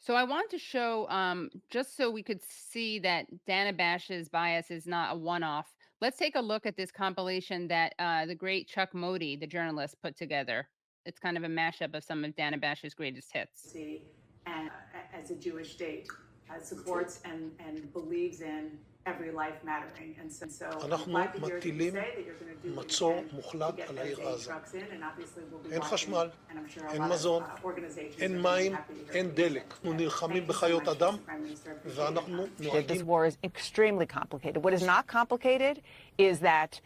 So I want to show, just so we could see that Dana Bash's bias is not a one-off. Let's take a look at this compilation that the great Chuck Modi, the journalist, put together. It's kind of a mashup of some of Dana Bash's greatest hits. And as a Jewish state, supports and believes in every life mattering. And so אנחנו מטילים מצור מוחלט על העיר עזה. אין חשמל, אין מזון, אין מים, אין דלק. אנחנו נלחמים בחיות אדם, ואנחנו נוהגים... This war is extremely complicated. What is not complicated is that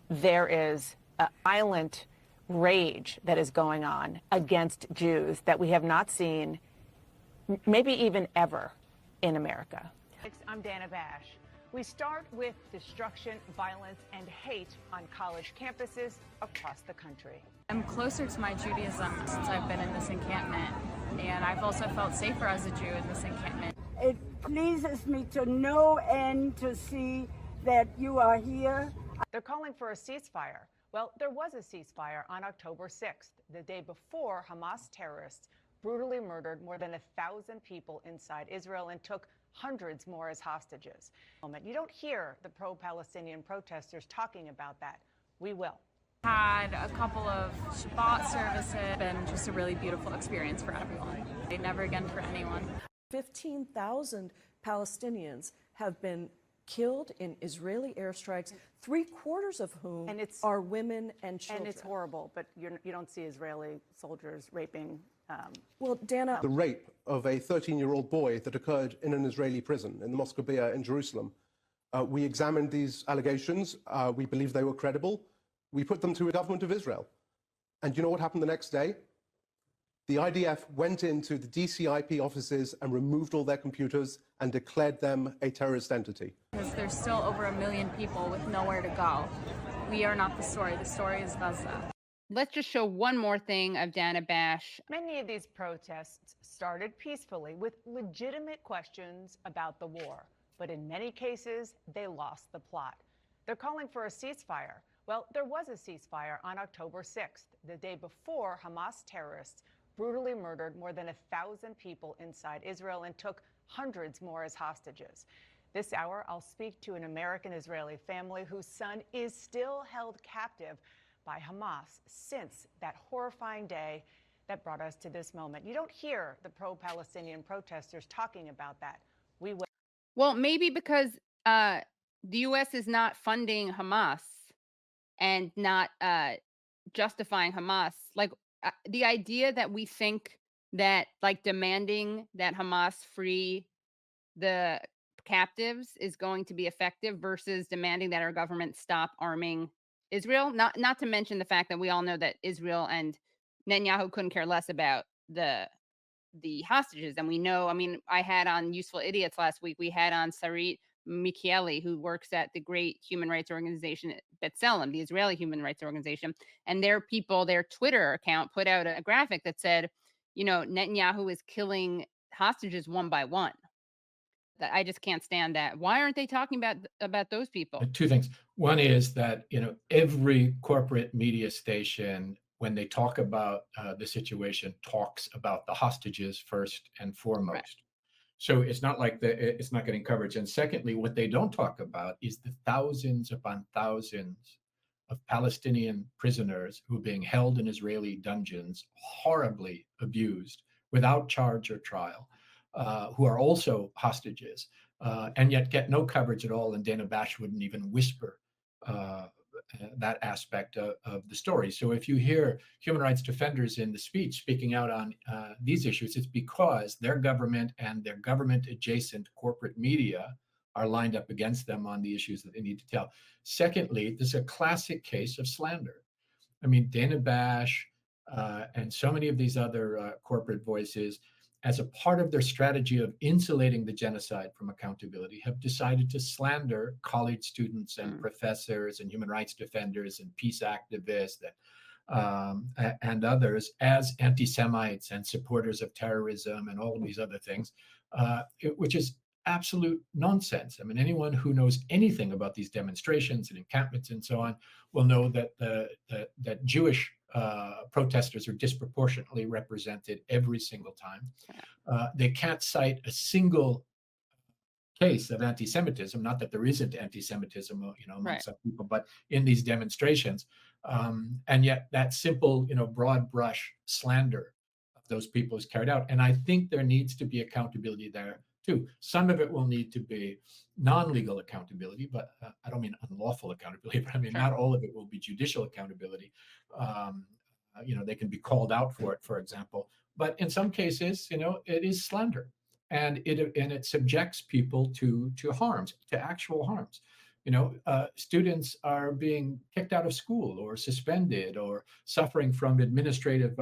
there is a violent rage that is going on against Jews that we have not seen, maybe even ever, in America. I'm Dana Bash. We start with destruction, violence, and hate on college campuses across the country. I'm closer to my Judaism since I've been in this encampment, and I've also felt safer as a Jew in this encampment. It pleases me to no end to see that you are here. They're calling for a ceasefire. Well, there was a ceasefire on October 6th, the day before Hamas terrorists brutally murdered more than 1,000 people inside Israel and took hundreds more as hostages. You don't hear the pro-Palestinian protesters talking about that. We will. Had a couple of Shabbat services, been just a really beautiful experience for everyone. Never again for anyone. 15,000 Palestinians have been killed in Israeli airstrikes, 3/4 of whom are women and children. And it's horrible, but you don't see Israeli soldiers raping. Well, Dana, the rape of a 13-year-old boy that occurred in an Israeli prison in the Mosque Bia in Jerusalem. We examined these allegations. We believe they were credible. We put them to the government of Israel. And you know what happened the next day? The IDF went into the DCIP offices and removed all their computers and declared them a terrorist entity. Because there's still over 1 million people with nowhere to go. We are not the story. The story is Gaza. Let's just show one more thing of Dana Bash. Many of these protests started peacefully with legitimate questions about the war, but in many cases, they lost the plot. They're calling for a ceasefire. Well, there was a ceasefire on October 6th, the day before Hamas terrorists brutally murdered more than 1,000 people inside Israel and took hundreds more as hostages. This hour, I'll speak to an American-Israeli family whose son is still held captive by Hamas since that horrifying day that brought us to this moment. You don't hear the pro-Palestinian protesters talking about that. We will. Well, maybe because the U.S. is not funding Hamas and not justifying Hamas. Like the idea that we think that like demanding that Hamas free the captives is going to be effective versus demanding that our government stop arming Israel, not to mention the fact that we all know that Israel and Netanyahu couldn't care less about the hostages. And we know, I mean, I had on Useful Idiots last week, we had on Sarit Mikieli, who works at the great human rights organization B'Tselem, the Israeli human rights organization. And their Twitter account put out a graphic that said, you know, Netanyahu is killing hostages one by one. I just can't stand that. Why aren't they talking about those people? Two things. One is that, you know, every corporate media station, when they talk about the situation, talks about the hostages first and foremost. Right. So it's not like it's not getting coverage. And secondly, what they don't talk about is the thousands upon thousands of Palestinian prisoners who are being held in Israeli dungeons, horribly abused, without charge or trial. Who are also hostages, and yet get no coverage at all. And Dana Bash wouldn't even whisper that aspect of the story. So if you hear human rights defenders in the speech speaking out on these issues, it's because their government and their government-adjacent corporate media are lined up against them on the issues that they need to tell. Secondly, this is a classic case of slander. I mean, Dana Bash and so many of these other corporate voices, as a part of their strategy of insulating the genocide from accountability, have decided to slander college students and professors and human rights defenders and peace activists and others as anti-Semites and supporters of terrorism and all of these other things, which is absolute nonsense. I mean, anyone who knows anything about these demonstrations and encampments and so on will know that that Jewish protesters are disproportionately represented every single time. They can't cite a single case of anti-Semitism, not that there isn't anti-Semitism, among some people, but in these demonstrations. And yet that simple, broad brush slander of those people is carried out. And I think there needs to be accountability there too. Some of it will need to be non-legal accountability, but I don't mean unlawful accountability, but I mean, not all of it will be judicial accountability. They can be called out for it, for example. But in some cases, it is slander. And it subjects people to harms, to actual harms. Students are being kicked out of school or suspended or suffering from administrative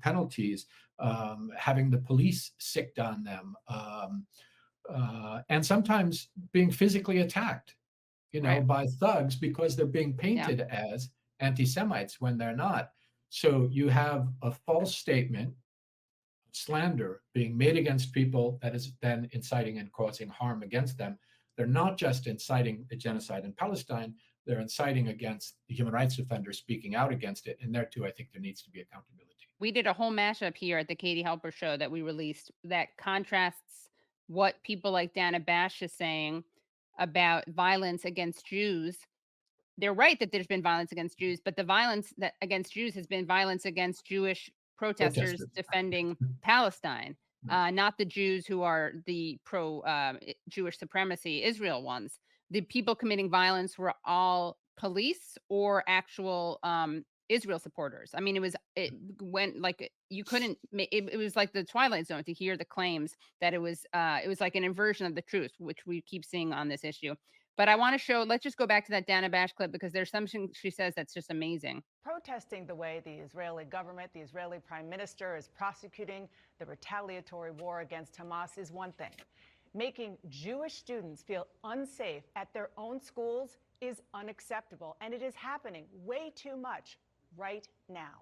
penalties, having the police sicked on them, and sometimes being physically attacked, by thugs because they're being painted as anti-Semites when they're not. So you have a false statement, slander being made against people that is then inciting and causing harm against them. They're not just inciting the genocide in Palestine, they're inciting against the human rights defenders speaking out against it. And there too, I think there needs to be accountability. We did a whole mashup here at the Katie Halper show that we released that contrasts what people like Dana Bash is saying about violence against Jews. They're right that there's been violence against Jews, but the violence that against Jews has been violence against Jewish protesters defending Palestine, not the Jews who are the pro-Jewish supremacy Israel ones. The people committing violence were all police or actual Israel supporters. I mean, it went like you couldn't. It was like the Twilight Zone to hear the claims that it was like an inversion of the truth, which we keep seeing on this issue. But I want to show, let's just go back to that Dana Bash clip because there's something she says that's just amazing. Protesting the way the Israeli government, the Israeli prime minister is prosecuting the retaliatory war against Hamas is one thing. Making Jewish students feel unsafe at their own schools is unacceptable, and it is happening way too much right now.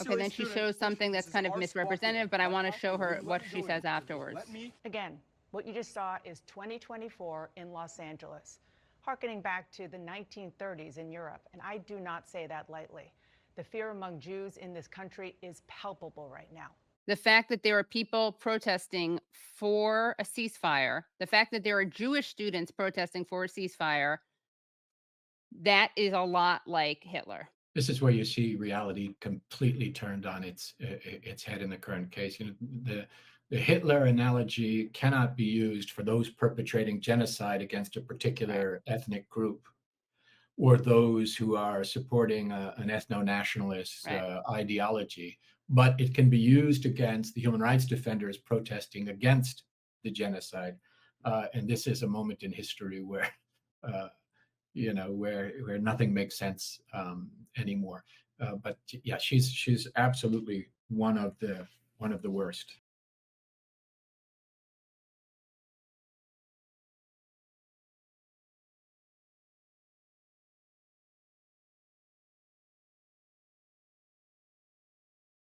Okay, then she shows something that's kind of misrepresentative, but I want to show her what she says afterwards. Again, what you just saw is 2024 in Los Angeles, harkening back to the 1930s in Europe, and I do not say that lightly. The fear among Jews in this country is palpable right now. The fact that there are people protesting for a ceasefire, the fact that there are Jewish students protesting for a ceasefire, that is a lot like Hitler. This is where you see reality completely turned on its head in the current case. The Hitler analogy cannot be used for those perpetrating genocide against a particular ethnic group or those who are supporting an ethno-nationalist ideology, but it can be used against the human rights defenders protesting against the genocide. And this is a moment in history where, where nothing makes sense anymore. But yeah, she's absolutely one of the worst.